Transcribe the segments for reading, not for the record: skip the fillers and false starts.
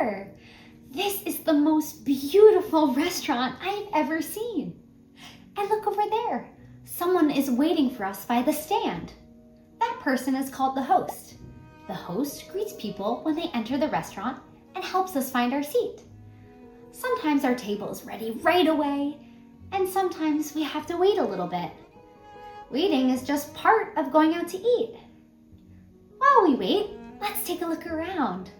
Pierre! This is the most beautiful restaurant I've ever seen. And look over there. Someone is waiting for us by the stand. That person is called the host. The host greets people when they enter the restaurant and helps us find our seat. Sometimes our table is ready right away, and sometimes we have to wait a little bit. Waiting is just part of going out to eat. While we wait, let's take a look around.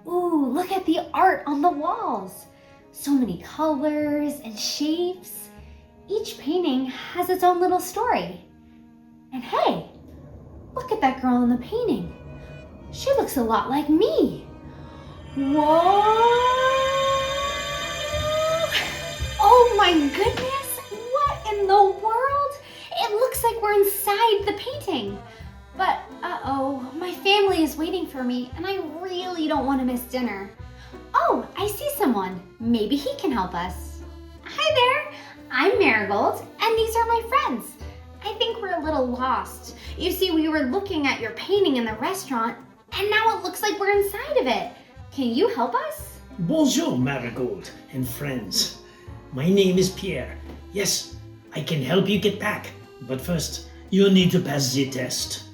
Ooh, look at the art on the walls. So many colors and shapes. Each painting has its own little story. And hey, look at that girl in the painting. She looks a lot like me. Whoa! Oh my goodness, what in the world? It looks like we're inside the painting. But uh-oh, my family is waiting for me and I really don't want to miss dinner. Oh, I see someone. Maybe he can help us. Hi there, I'm Marigold and these are my friends. I think we're a little lost. You see, we were looking at your painting in the restaurant and now it looks like we're inside of it. Can you help us? Bonjour, Marigold and friends. My name is Pierre. Yes, I can help you get back. But first, you'll need to pass the test.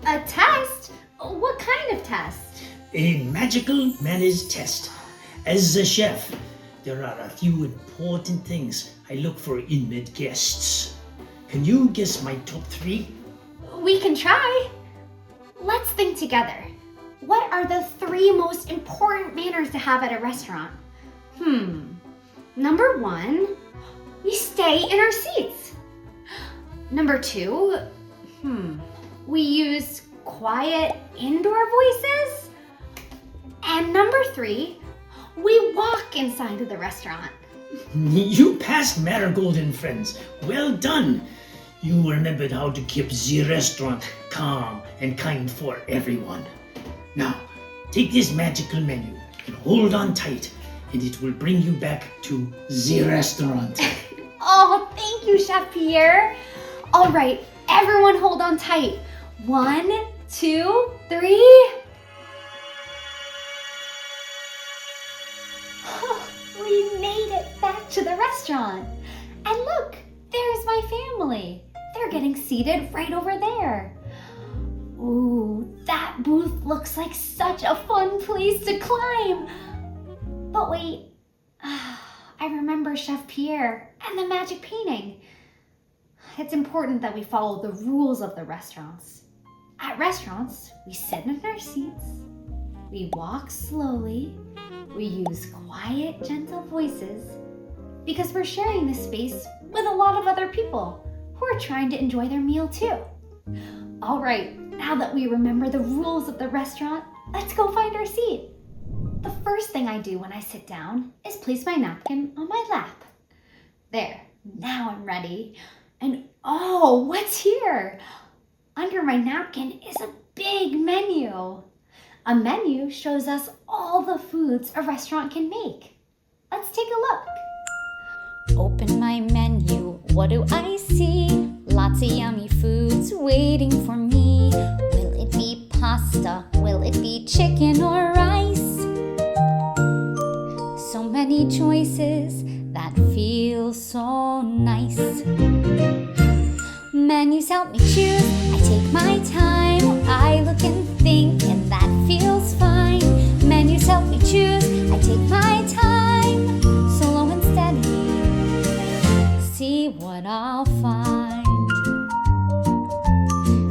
A test? What kind of test? A magical manners test. As a chef, there are a few important things I look for in mid guests. Can you guess my top 3? We can try. Let's think together. What are the 3 most important manners to have at a restaurant? Number 1, we stay in our seats. Number 2, we use quiet indoor voices. And number 3, we walk inside of the restaurant. You passed, Marigold and friends. Well done. You remembered how to keep the restaurant calm and kind for everyone. Now, take this magical menu and hold on tight, and it will bring you back to the restaurant. Oh, thank you, Chef Pierre. All right, everyone hold on tight. 1, 2, 3. Oh, we made it back to the restaurant. And look, there's my family. They're getting seated right over there. Ooh, that booth looks like such a fun place to climb. But wait, I remember Chef Pierre and the magic painting. It's important that we follow the rules of the restaurants. At restaurants, we sit in our seats, we walk slowly, we use quiet, gentle voices, because we're sharing this space with a lot of other people who are trying to enjoy their meal too. All right, now that we remember the rules of the restaurant, let's go find our seat. The first thing I do when I sit down is place my napkin on my lap. There, now I'm ready. And oh, what's here? Under my napkin is a big menu. A menu shows us all the foods a restaurant can make. Let's take a look. Open my menu, what do I see? Lots of yummy foods waiting for me. Will it be pasta? Will it be chicken or rice? So many choices that feel so nice. Menus help me choose, I take my time. I look and think and that feels fine. Menus help me choose, I take my time. Slow and steady, see what I'll find.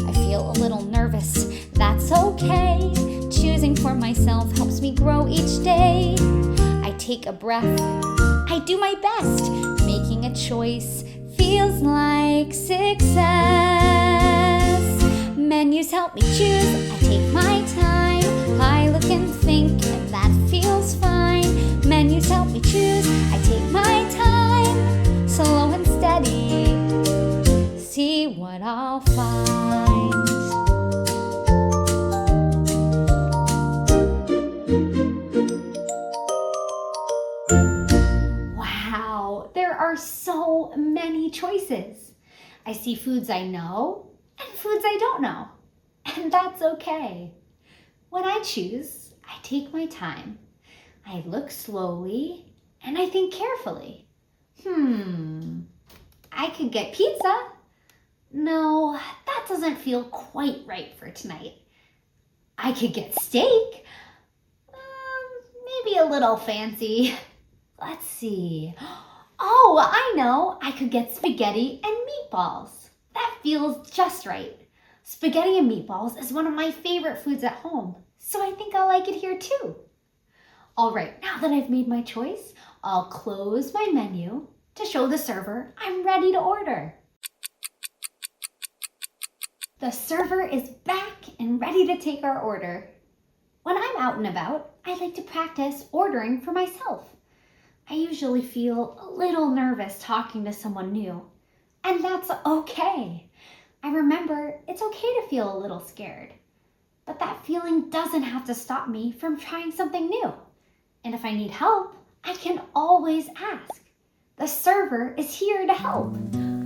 I feel a little nervous, that's okay. Choosing for myself helps me grow each day. I take a breath, I do my best. Making a choice feels like success. Menus help me choose, I take my time. I look and think and that feels fine. Menus help me choose, I take my time. Slow and steady, see what I'll find. Wow, there are so many choices. I see foods I know and foods I don't know, and that's okay. When I choose, I take my time. I look slowly and I think carefully. I could get pizza. No, that doesn't feel quite right for tonight. I could get steak. Maybe a little fancy. Let's see. Oh, I know. I could get spaghetti and meatballs. That feels just right. Spaghetti and meatballs is one of my favorite foods at home, so I think I'll like it here too. All right, now that I've made my choice, I'll close my menu to show the server I'm ready to order. The server is back and ready to take our order. When I'm out and about, I like to practice ordering for myself. I usually feel a little nervous talking to someone new, and that's okay. I remember it's okay to feel a little scared, but that feeling doesn't have to stop me from trying something new. And if I need help, I can always ask. The server is here to help.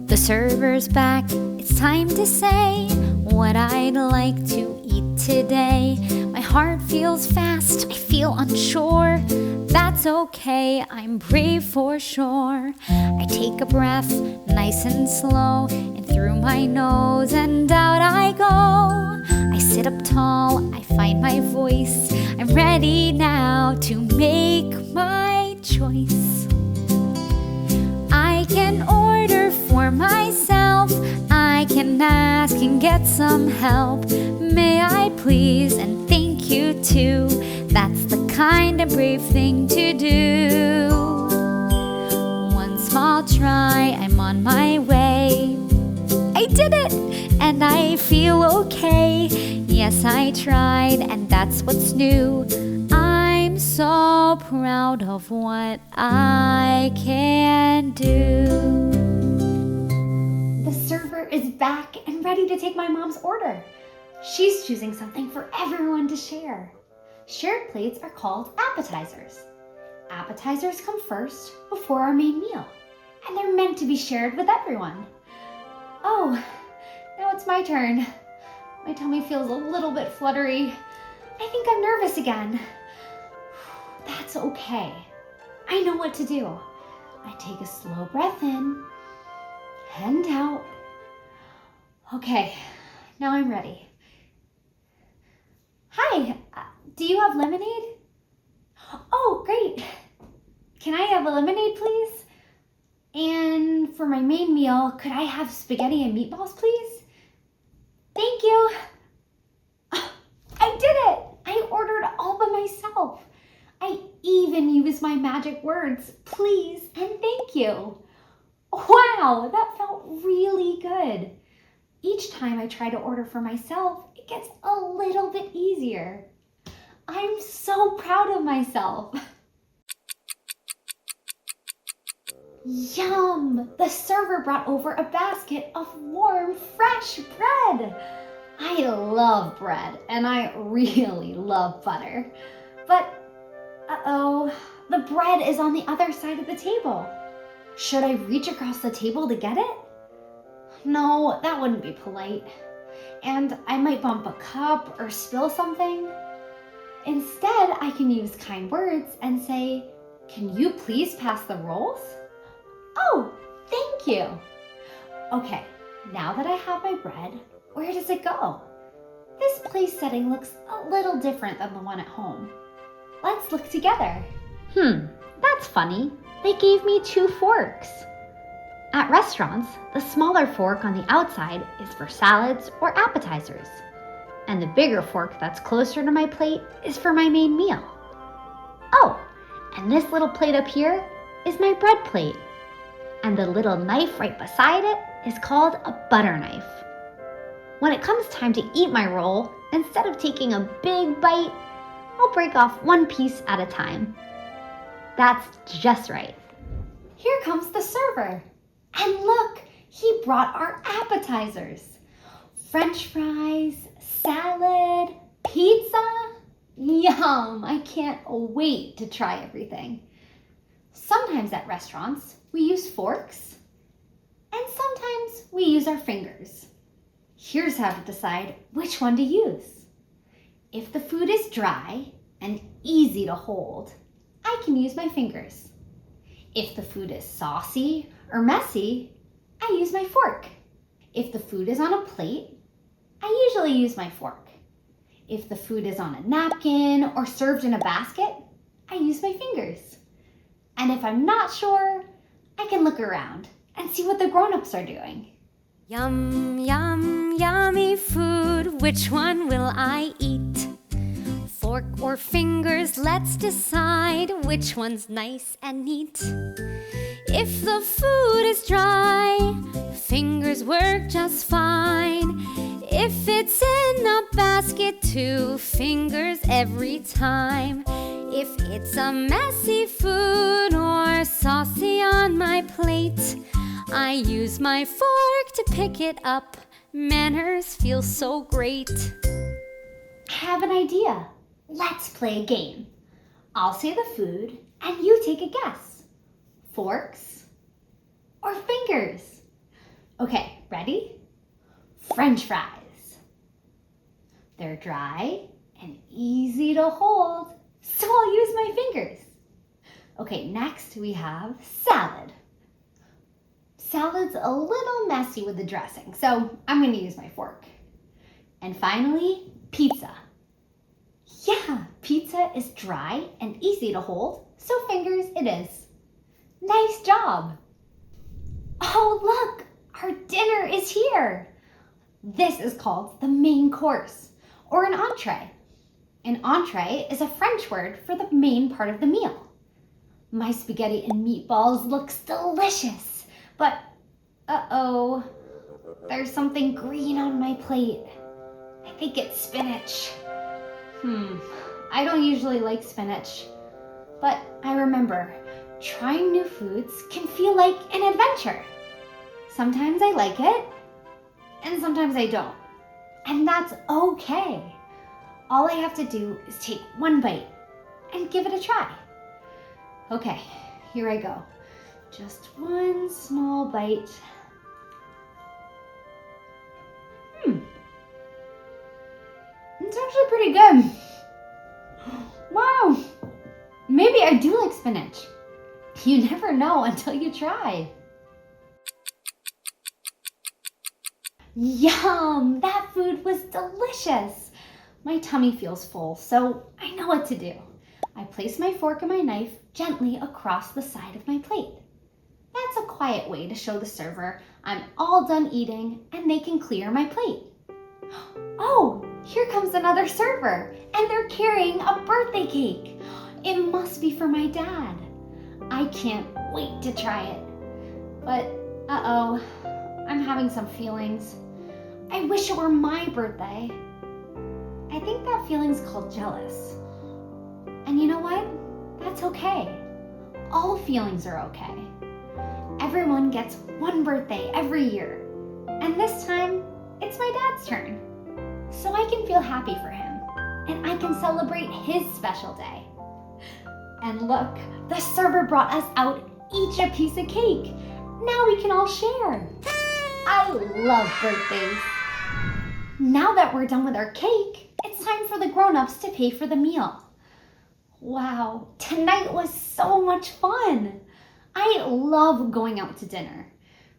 The server's back, it's time to say what I'd like to eat today. My heart feels fast, I feel unsure. That's okay, I'm brave for sure. I take a breath, nice and slow, and through my nose and out I go. I sit up tall, I find my voice. I'm ready now to make my choice. I can order for myself, I can ask and get some help. May I please and thank you too. That's the kind of brave thing to do. One small try, I'm on my way. I did it, and I feel okay. Yes, I tried, and that's what's new. I'm so proud of what I can do. The server is back and ready to take my mom's order. She's choosing something for everyone to share. Shared plates are called appetizers. Appetizers come first before our main meal, and they're meant to be shared with everyone. Oh, now it's my turn. My tummy feels a little bit fluttery. I think I'm nervous again. That's okay. I know what to do. I take a slow breath in and out. Okay, now I'm ready. Hi, do you have lemonade? Oh, great. Can I have a lemonade, please? And for my main meal, could I have spaghetti and meatballs, please? Thank you. I did it. I ordered all by myself. I even used my magic words, please and thank you. Wow, that felt really good. Each time I try to order for myself, it gets a little bit easier. I'm so proud of myself. Yum! The server brought over a basket of warm, fresh bread. I love bread, and I really love butter. But, uh-oh, the bread is on the other side of the table. Should I reach across the table to get it? No, that wouldn't be polite. And I might bump a cup or spill something. Instead, I can use kind words and say, "Can you please pass the rolls?" Oh, thank you. Okay, now that I have my bread, where does it go? This place setting looks a little different than the one at home. Let's look together. That's funny. They gave me 2 forks. At restaurants, the smaller fork on the outside is for salads or appetizers, and the bigger fork that's closer to my plate is for my main meal. Oh, and this little plate up here is my bread plate, and the little knife right beside it is called a butter knife. When it comes time to eat my roll, instead of taking a big bite, I'll break off one piece at a time. That's just right. Here comes the server. And look, he brought our appetizers. French fries, salad, pizza. Yum, I can't wait to try everything. Sometimes at restaurants, we use forks, and sometimes we use our fingers. Here's how to decide which one to use. If the food is dry and easy to hold, I can use my fingers. If the food is saucy or messy, I use my fork. If the food is on a plate, I usually use my fork. If the food is on a napkin or served in a basket, I use my fingers. And if I'm not sure, I can look around and see what the grown-ups are doing. Yum, yum, yummy food, which one will I eat? Fork or fingers, let's decide which one's nice and neat. If the food is dry, fingers work just fine. If it's in a basket, 2 fingers every time. If it's a messy food or saucy on my plate, I use my fork to pick it up. Manners feel so great. I have an idea. Let's play a game. I'll say the food and you take a guess. Forks or fingers? Okay, ready? French fries. They're dry and easy to hold, so I'll use my fingers. Okay, next we have salad. Salad's a little messy with the dressing, so I'm going to use my fork. And finally, pizza. Yeah, pizza is dry and easy to hold, so fingers it is. Nice job. Oh, look, our dinner is here. This is called the main course, or an entree. An entree is a French word for the main part of the meal. My spaghetti and meatballs looks delicious, but uh-oh, there's something green on my plate. I think it's spinach. I don't usually like spinach, but I remember trying new foods can feel like an adventure. Sometimes I like it, and sometimes I don't. And that's okay. All I have to do is take one bite and give it a try. Okay, here I go. Just one small bite. It's actually pretty good. Wow, maybe I do like spinach. You never know until you try. Yum, that food was delicious. My tummy feels full, so I know what to do. I place my fork and my knife gently across the side of my plate. That's a quiet way to show the server I'm all done eating and they can clear my plate. Oh, here comes another server, and they're carrying a birthday cake. It must be for my dad. I can't wait to try it. But, uh-oh, I'm having some feelings. I wish it were my birthday. I think that feeling's called jealous. And you know what? That's okay. All feelings are okay. Everyone gets one birthday every year. And this time, it's my dad's turn. So I can feel happy for him. And I can celebrate his special day. And look, the server brought us out each a piece of cake. Now we can all share. I love birthdays. Now that we're done with our cake, it's time for the grown-ups to pay for the meal. Wow, tonight was so much fun. I love going out to dinner,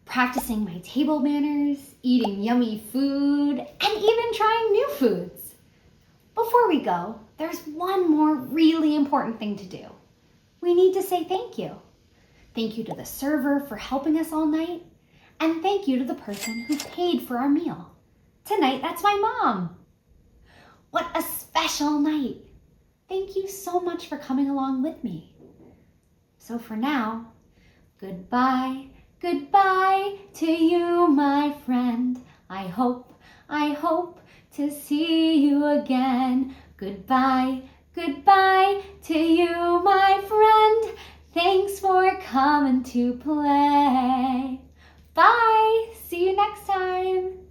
practicing my table manners, eating yummy food, and even trying new foods. Before we go, there's one more really important thing to do. We need to say thank you. Thank you to the server for helping us all night, and thank you to the person who paid for our meal. Tonight, that's my mom. What a special night. Thank you so much for coming along with me. So for now, goodbye, goodbye to you, my friend. I hope to see you again. Goodbye, goodbye to you, my friend. Thanks for coming to play. Bye, see you next time.